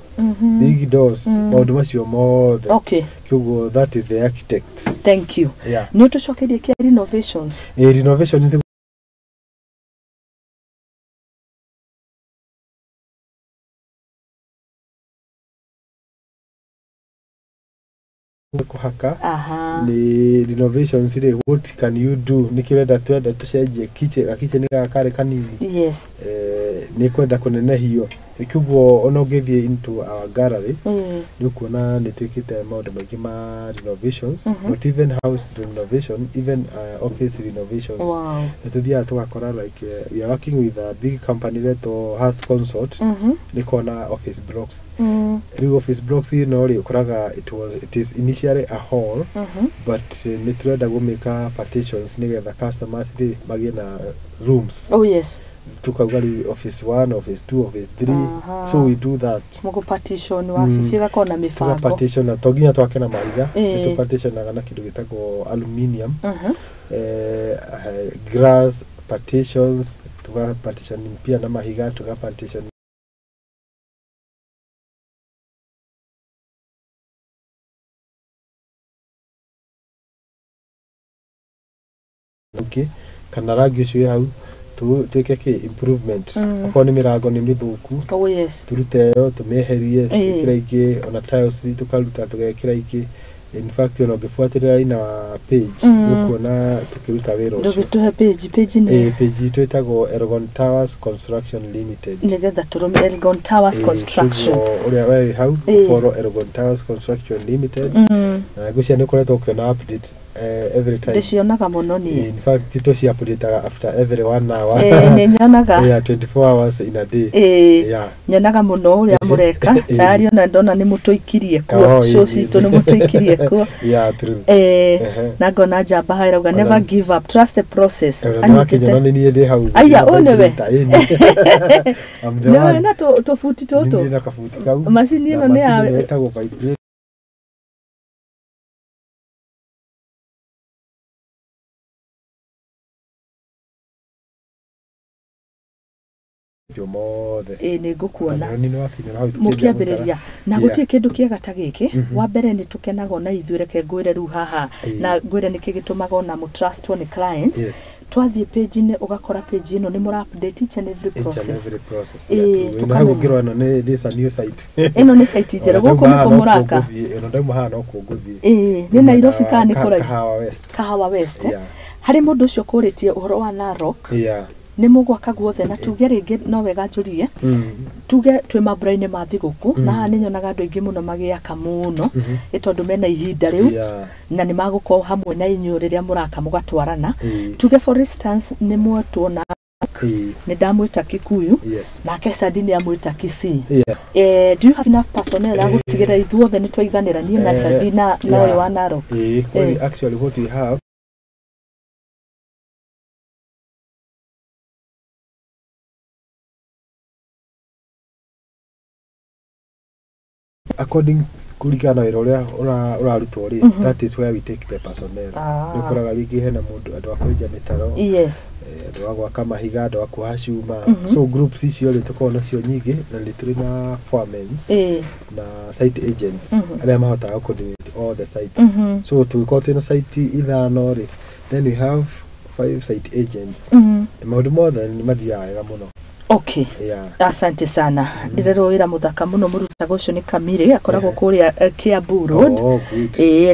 big doors maundu macio mothe kiguo that is the architect. Thank you. Ni tucokerie kia renovations renovations kuhaka ni renovations ile what can you do nikirenda twenda tucenjie kitchen ga kare kanini ni kwenda kunene hiyo kiguo ona ngithie into our gallery ni kuona ni twikite maundu maingi ma renovations not even house renovation even office renovations tuthia tugakora like we are working with a big company that has consort ni kona office blocks office blocks no ri ukuraga it is initially a hall but ni turenda gumika partitions nigetha customers ri magie na rooms tukauga office 1 office 2 office 3 so we do that mugo partition wa office gakona mifango partition na toginya twake na maiga tu partition na kindu gitagwo aluminium glass partitions tuga partition pia na mahiga tuga partition kana rangi ucio hau tuweke improvement kwa ni mirango ni mithuku turute yo tumeherie tukira ingi ona tiles tukaruta tugekira ingi. In fact ona ngifuatirira ina page ukuona tukiruta wira ucio ndutuhe page ni page twetagwo Elgon Towers Construction Limited nigetha turume Elgon Towers Construction uria we hau follow Elgon Towers Construction Limited na gucia ni kuretwo ukiona updates every time ndicionaga muno ni in fact tito cia update after every 1 hour ni nyonaga 24 hours in a day nyonaga muno uria mureka tayari ona ndona ni mutuikirie kuo so cito ni mutuikirie kuo true na ngona njamba hairauga never give up, trust the process. Anikinyona ni niende hau aya onewe no na to futi toto ndina kafuti kau machine ino ni ya etagwo vibrate mothe ni ngukuona mukiambiriria na gutie kindu kiega ta giki wa mbere ni tukenaga na ithuire ke ngwire ru haha na ngwire ni kigitumaga na mu trust one clients twathie page ni ugakora page ino ni mura update each and every process tukagirwa no ni this a new site ino ni site jero guku ni kumuraka ino ndemu hana okuguthie ni Nairobi ka ni kura Kahawa West hari mundu ucio kuritie uhoro wa Narok ni mugwaka guothe na tuge ringi no wega njurie tuge twi maburaine ma thiguku na ni nyonaga andu aingi muno magiaka muno itondu mena ihinda riu na ni maguko hamwe na inyu riria muraka mugatwarana tuge for instance ni mwetwo na ni ndamwita Kikuyu na kesha dini ya mwita Kisii do you have enough personnel agutigira ithuothe ni twaithanira nie na Shadina na we wa Narok actually what we have according kuligana wira uria urarutwo ri that is where we take the personnel nikoraga ringi hena mundu andu akwenja mitaro andu agwaka mahiga andu akuha cuma so groups icio ri tukorwo nacio nyingi na ni turi na foremen na site agents aria mahotaga coordinate all the sites so tuko tena site ithano ri then we have 5 site agents maundu mothe ni mathiaga muno. Okay. Asante sana. Ndirero wira muthaka muno murutaga ucio ni Kamire akoragwo kuria Kiambu Road.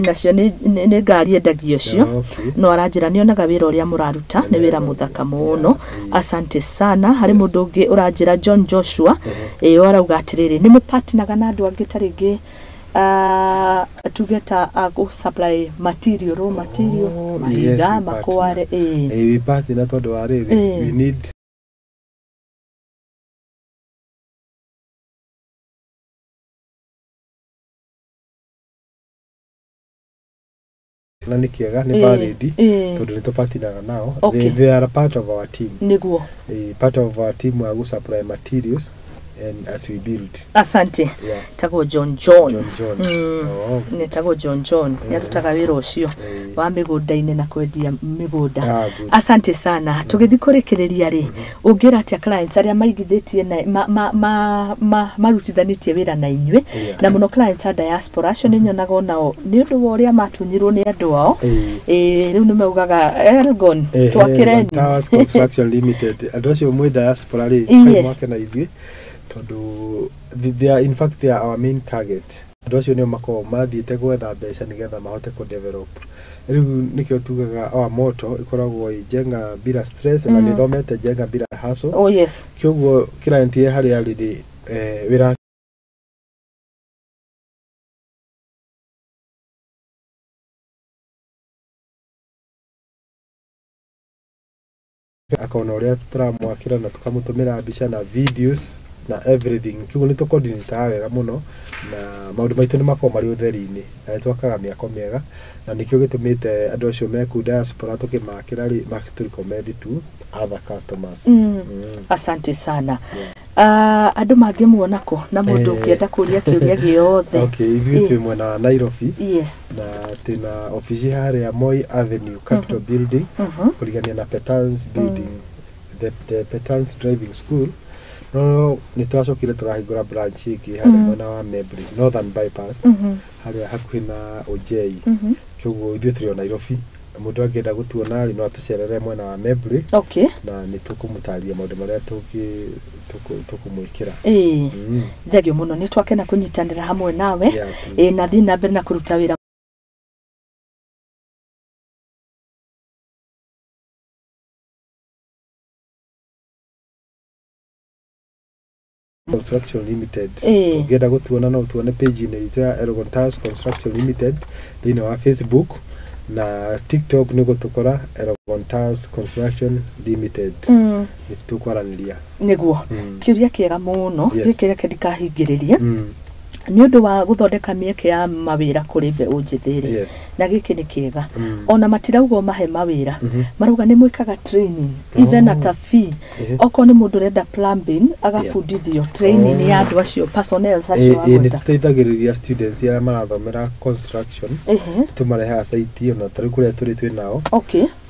Nacio ni ngari endagio cio. No aranjira ni onaga wira uria muraruta ni wira muthaka muno. Asante sana. Hari mundu ungi uranjira John Joshua arauga atiriri ni mupartnaga na andu angi taringi tugeta ago supply material raw material mahiga makware we partner tondu wa riri we need na ni kiega ni valid tondu ni tupatinaga nao they are part of our team niguo part of our team wa go supply materials and as we build. Asante. Tago John. Ne tago John. Yarutaga wira ucio wa migunda-ini na kwendia migunda. Asante sana. Tugithikurikiria ri ungira atia clients aria maigithitie na marutithanitie wira na inywe na muno clients a diaspora acio ni nyonaga nao ni undu wa uria matunyirwo ni andu ao riu ni maugaga Elgon twakireni Towers Construction Limited andu acio mwe diaspora ri mwake na ithuĩ tondu they are in fact they are our main target andu acio ni mako mathiite gwetha mbeca nigetha mahote ku develop riu nikio tugaga our motto ikoragwo ijenga bila stress na nithomete jenga bila hustle kioguo client ye hari already wira akaona uria turamwakira na tukamutumira mbica na videos na everything kiguo ni to coordinate wega muno na maundu maitu ni mako mari utheri-ini na twakaga miako miega na nikio gitumite andu acio meku diaspora tukimakira ri recommend to other customers. Asante sana. Andu mangimuona ko na mundu ungienda kuria kiuria giothe. Okay, ithuĩ twi mwena wa Nairobi. Na tina office hari ya Moi Avenue Capital Building kuligania na Petans Building the Petans Driving School. No ni twacokire turahingura branch iki hari mwena wa Mebri Northern Bypass hari hakuhi na Ojei kioguo ithuĩ turi o Nairobi mundu angenda gutuona no atucerere mwena wa Mebri okay na nitukumutaria maundu maria tukumwikira thegio muno ni twakena kunyitanira hamwe nawe na thina mbere na kuruta wira Construction Limited. Ungenda gutuona no tuone page ni ya Elgon Construction Limited thini wa Facebook na TikTok ni gutukora Elgon Construction Limited. Ni tukwaraniria. Niguo. Kiuria kiega muno gikire kedikahingiriria. Ni undu wa guthondeka mieke ya mawira kuri mbeũ njithiri na giki ni kiega ona matiraugo mahe mawira maruga ni mwikaga training even at a fee oko ni mundu renda plumbing agafundithio training ya andu acio personnel acio agweta ni tuteithagiriria students ya marathomera construction tumareha site ona tari kuria turi nao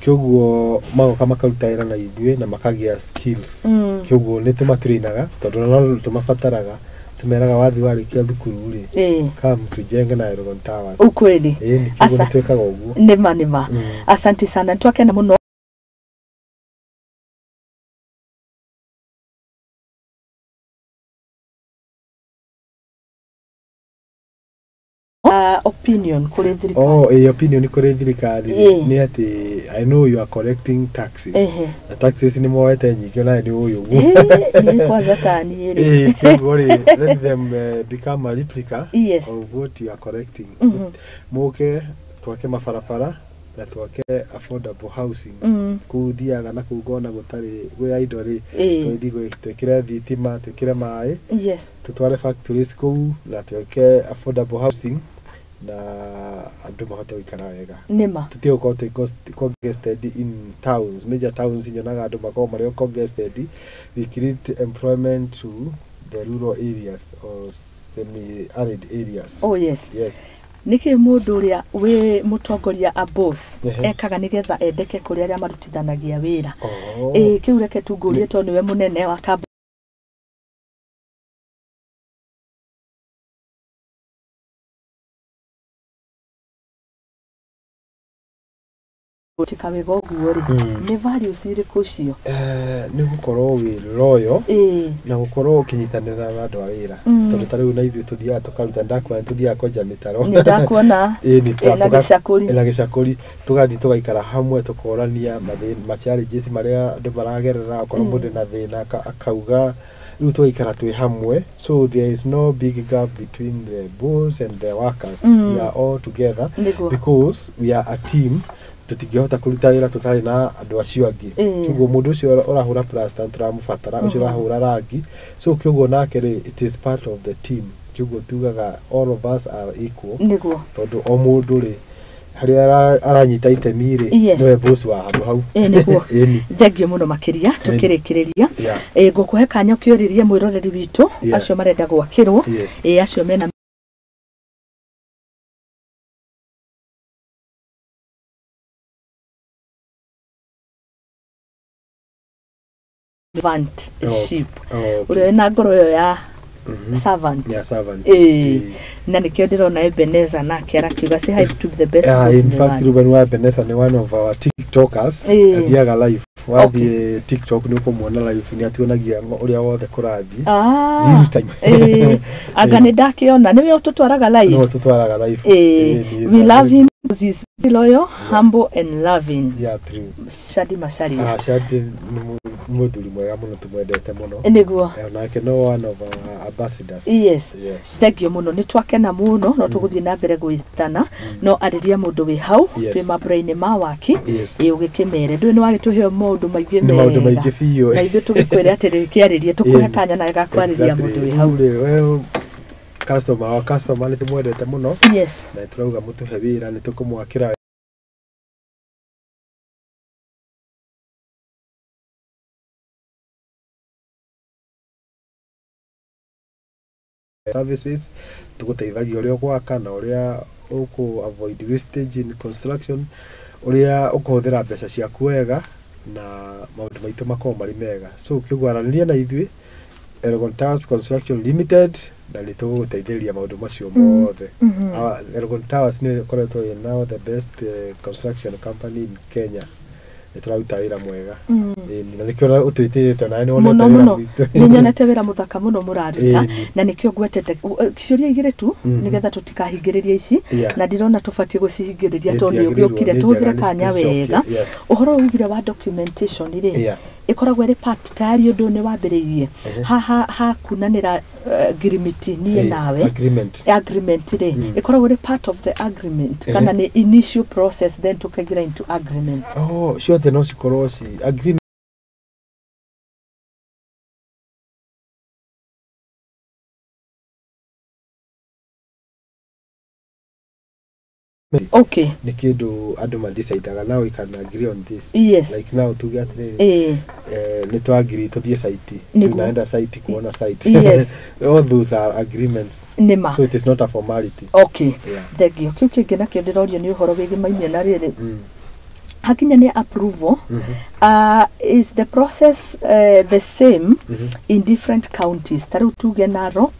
kyoguo magoka makarutaira na ithuĩ na makagia skills kyoguo ni tumatrainaga tondu no tumabataraga tumeraga wathi warikia thukuru ri kama tujenge na Elgon Towers ukweli asa twekaga uguo nima asante sana twakena muno opinion kuri thirikari opinion kuri thirikari ni ati I know you are collecting taxes the taxes ni moete nyingi na ni uyu ni kwanza tani ri let them become a replica of what you are collecting muke twake mafarafara na twake affordable housing kuthiaga na kugona gutari gwe indo ri twethi gwikira thitima twikire mai tutware factories kuu na twake affordable housing na andu mahote guikara wega nima tutio ko congested in towns major towns nyonaga andu makao mario congested we create employment to the rural areas or semi arid areas yes niki mundu uria we mutongoria a boss ekaga nigetha endeke kuri aria marutithanagia wira kiu reke tungurie to niwe munene wa tikawe goguo ri ni values iriku cio ni gukorwo wi loyo na gukorwo kinyitanira na andu a wira tondu tariu na ithu tuthia tukaruta ndakwa tuthia koja mitaro ni ndakuona na gicakuri tugathi tugaikara hamwe tukorania ma challenges maria andu maragerera akorwo mundu na thina akauga riu tugaikara twi hamwe so there is no big gap between the boss and the workers we are all together because we are a team tutigihota kuruta wira tutari na andu acio angi kiguo mundu ucio urahura plaster turamubatara ucio urahura rangi so kiguo nake ri it is part of the team kiguo tugaga all of us are equal niguo tondu o mundu ri haria aranyita itemi ri niwe boss wa handu hau niguo thengio muno makiria tukirikiriria ngukuhe kanya kiuririe mwiroreri witu acio marenda gwakirwo acio mena servantship uri na ngoro yo ya servant na nikio ndirona Ebeneza na kiara kiuga say hi to the best in fact Ruben wa Ebeneza ni one of our tiktokers athiaga live wathi tiktok ni kumuona live ni atuonagia uria wothe kurathi real time anga ni ndakiona niwe ututwaraga live no tutwaraga live we love him because he's loyal humble and loving true Shadi Masari Shadi muduri mwega muno tumwendete muno niguo nake no one of our ambassadors thengio muno ni twakena muno no tuguthie na mbere gwithana no ariria mundu wi hau twi mabrain ma Waaki ugikimere ndui ni wagituhe maundu maingi biyo na ithu tugikwira atiri kiaririe tukuhe kanya na gakwariria mundu wi hau customer ni tumwendete muno na turauga mutuhe wira ni tukumwakira services tuguteithagia uria gwaka na uria uku avoid wastage in construction uria ukuhuthira mbeca ciaku wega na maundu maitu makao mari mega so kigwaraniria na ithui Elgon Construction Limited na nituguteithĩrĩria maũndũ macio mothe. Elgon Towers nĩ ĩkoretwo now the best construction company in Kenya. Nituraruta wĩra mwega. Na nikio utwitĩte na nĩ nyonete wĩra muthaka muno muraruta na nikio ngwetete ciũria igĩrĩ tu nigetha tutikahingĩrĩria ici na ndirona tubatie gucihingĩrĩria to nĩ ũgĩokire tuhũthĩre kanya wega. Ũhoro ugire wa documentation ri ikoragwo ĩrĩ part tayari ũndũ nĩ wambĩrĩirie ha kunanĩra agreement niĩ nawe agreement ri ikoragwo ĩrĩ part of the agreement kana nĩ initial process then tukagira into agreement. Sure, no cikorwo ci agreement okay the kiddo aduma decidaga now we can agree on this. Yes. Like now to get ni to agree to the site tunaenda site kuona site. Yes. All those are agreements. Nima. So it is not a formality. Okay. Thegio kiu kingi nakio ndirorio ni uhoro wigi maimia na riri hakinya ni approval. Is the process the same in different counties? Taru tuge Narok,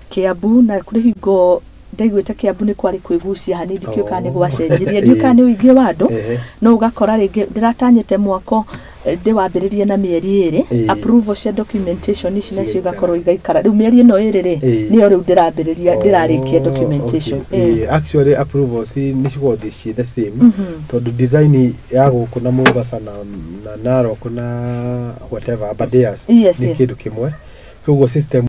Kiambu na kuri higo ndaigwete Kiambu ni kwari kwigucia hanini kio kane gwacenjirie ndio kane uingie wado no ugakora ringi ndiratanyite mwako ndi wambiririe na mieri iri approval cia documentation ici nacio igakorwo igaikara riu mieri no iri ri niyo riu ndirambiriria ndirarikia documentation. Actually approvals ni cigothe ci the same tondu design ya guku na Mombasa na Narok na whatever Abadeas ni kindu kimwe koguo system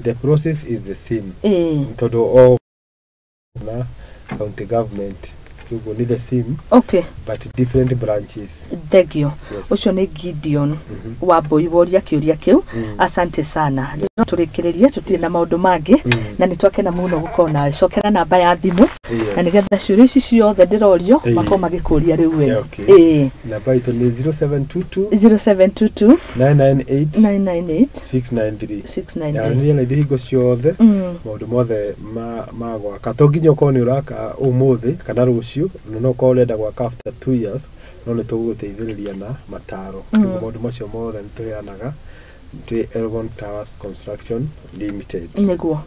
the process is the same. Todo all na county government you need the same. Okay. But different branches. Thegio. Ucio ni Gideon wa boiboria kiuria kiu. Asante sana. Turikireria tutire na maundu mangi na nitwake na muno gukorwo nawe cokera namba ya thimu na nigetha ciuria ici ciothe ndirorio mako magikuria riu we. Namba itu ni 0722 998 693. Ya ni ile higo ciothe maundu mothe magwa katonginya ko ni uraka umuthi kana rucio no ko urenda gwaka after 2 years no ni tuguteithĩrĩria na mataro maundu macio mothe nituheanaga to Elgon Towers Construction Limited. Niguo.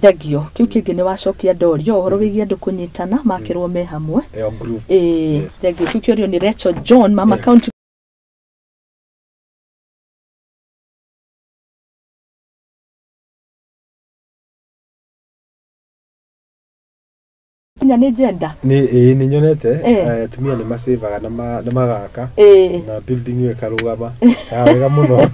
Thegio kiu kingi ni wacokia ndorio uhoro wigie andu kunyitana makirwo me hamwe. Thegio kiu kiorio ni Rachel John mama county ni gender ni nyonete tumia ni masevaga na magaka na building we karugama wega muno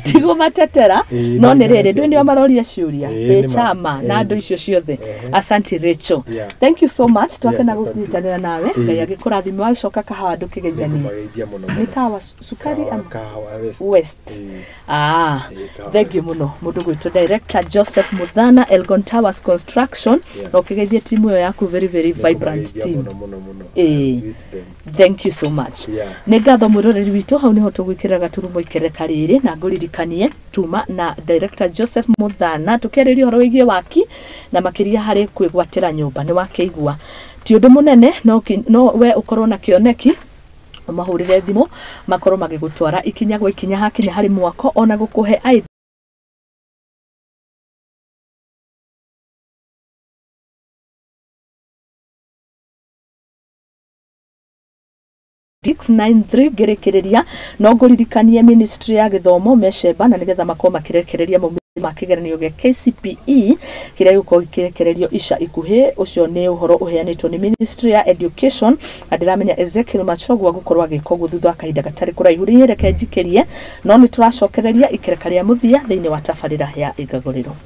tigo matetera no ni riri ndu ni maroria ciuria chama na andu icio ciothe. Asante Rachel. Thank you so much twakena gukunyitanira nawe ngai agikurathima wacoka kahawa ndukigeithania ni kawa sukari kahawa west thank you muno mundu gwitu director Joseph Muthama Elgon Towers Construction no kigeithia timu yo yaku very vibrant team. Thank you so much. Negatho muroreri witu hau niho tugwikiraga turumo ikereka riri na nguririkanie tuma na director Joseph Muthama tukeririo horo wigie Waaki na makiria hari kwigwatira nyumba ni wakeigua ti undu munene no we ukorwo na kioneki mahurire thimu makorwo magigutwara ikinya gwa ikinya hakinya hari mwako ona gukuhe 693 gerekereria no nguririkanie ministry ya githomo mesheba na nigetha makoma kirekereria makigeranio ge KCPE kiria yuko kirekererio isha ikuhe ucio ni uhoro uheanitwo ni ministry ya education adiramenya Ezekiel Machogwa gukorwa gikogu thutha kahinda gatari kuraihu reke njikerie no ni turacokereria ikerekaria muthia thiini wa tafarira ya igaguriro.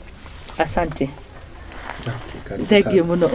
Asante. Thank you muno.